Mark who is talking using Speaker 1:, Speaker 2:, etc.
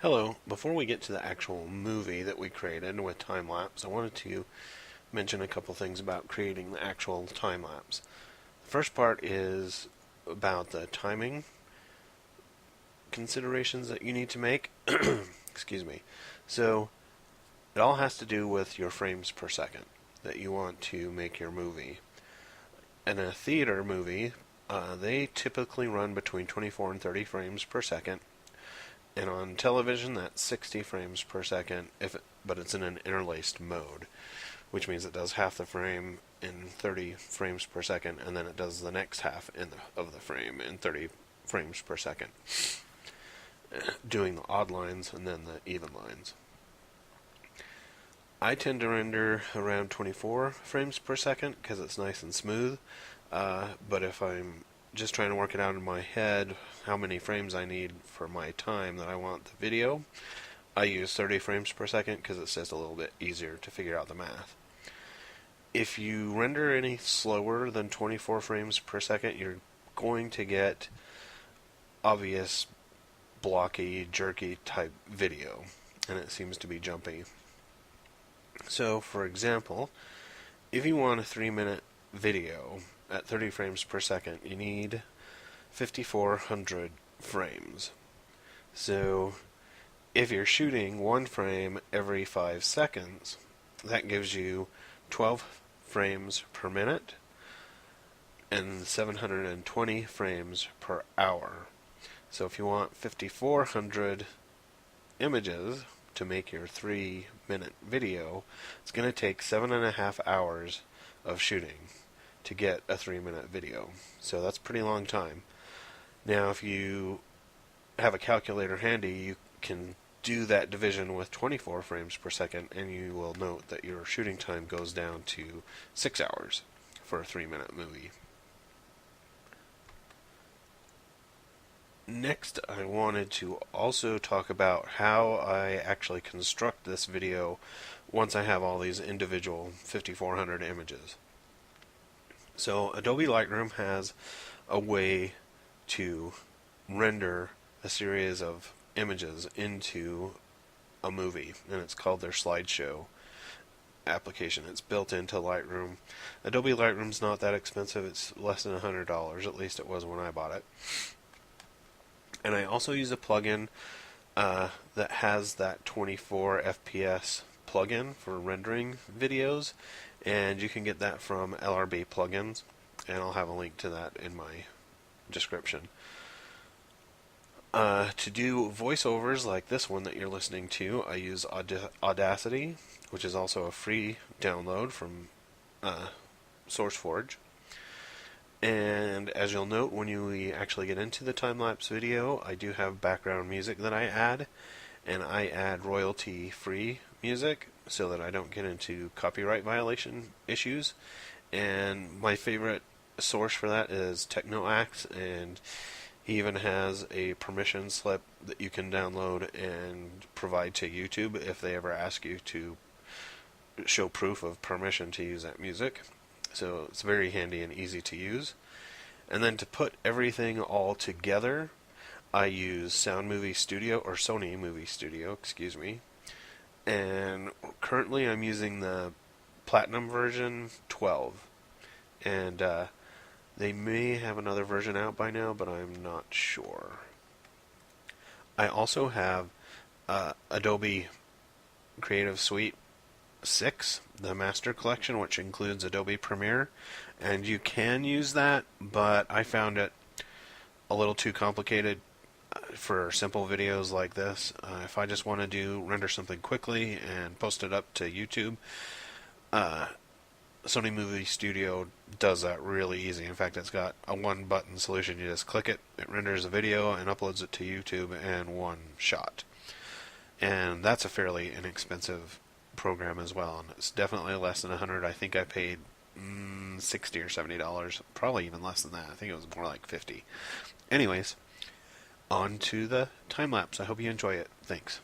Speaker 1: Hello. Before we get to the actual movie that we created with time-lapse, I wanted to mention a couple things about creating the actual time-lapse. The first part is about the timing considerations that you need to make. Excuse me. So, it all has to do with your frames per second that you want to make your movie. In a theater movie, they typically run between 24 and 30 frames per second. And on television, that's 60 frames per second, but it's in an interlaced mode, which means it does half the frame in 30 frames per second, and then it does the next half of the frame in 30 frames per second, doing the odd lines and then the even lines. I tend to render around 24 frames per second because it's nice and smooth, but if I'm just trying to work it out in my head how many frames I need for my time that I want the video, I use 30 frames per second because it's just a little bit easier to figure out the math. If you render any slower than 24 frames per second, you're going to get obvious blocky, jerky type video, and it seems to be jumpy. So, for example, if you want a 3-minute video at 30 frames per second, you need 5,400 frames. So, if you're shooting one frame every 5 seconds, that gives you 12 frames per minute and 720 frames per hour. So, if you want 5,400 images to make your 3-minute video, it's going to take 7.5 hours of shooting to get a 3-minute video. So that's a pretty long time. Now, if you have a calculator handy, you can do that division with 24 frames per second, and you will note that your shooting time goes down to 6 hours for a 3-minute movie. Next, I wanted to also talk about how I actually construct this video once I have all these individual 5,400 images. So, Adobe Lightroom has a way to render a series of images into a movie, and it's called their slideshow application. It's built into Lightroom. Adobe Lightroom's not that expensive. It's less than $100, at least it was when I bought it. And I also use a plugin that has that 24 FPS plugin for rendering videos, and you can get that from LRB plugins, and I'll have a link to that in my description. To do voiceovers like this one that you're listening to, I use Audacity, which is also a free download from SourceForge. And as you'll note, when we actually get into the time-lapse video, I do have background music that I add, and I add royalty-free music so that I don't get into copyright violation issues. And my favorite source for that is TechnoAxe, and he even has a permission slip that you can download and provide to YouTube if they ever ask you to show proof of permission to use that music. So it's very handy and easy to use. And then to put everything all together, I use Sony Movie Studio, excuse me. And currently I'm using the Platinum version 12. And they may have another version out by now, but I'm not sure. I also have Adobe Creative Suite 6, the Master Collection, which includes Adobe Premiere, and you can use that, but I found it a little too complicated for simple videos like this. If I just want to render something quickly and post it up to YouTube, Sony Movie Studio does that really easy. In fact, it's got a one-button solution. You just click it, it renders a video and uploads it to YouTube in one shot. And that's a fairly inexpensive program as well, and it's definitely less than $100. I think I paid $60 or $70, probably even less than that. I think it was more like $50. Anyways, on to the time lapse. I hope you enjoy it. Thanks.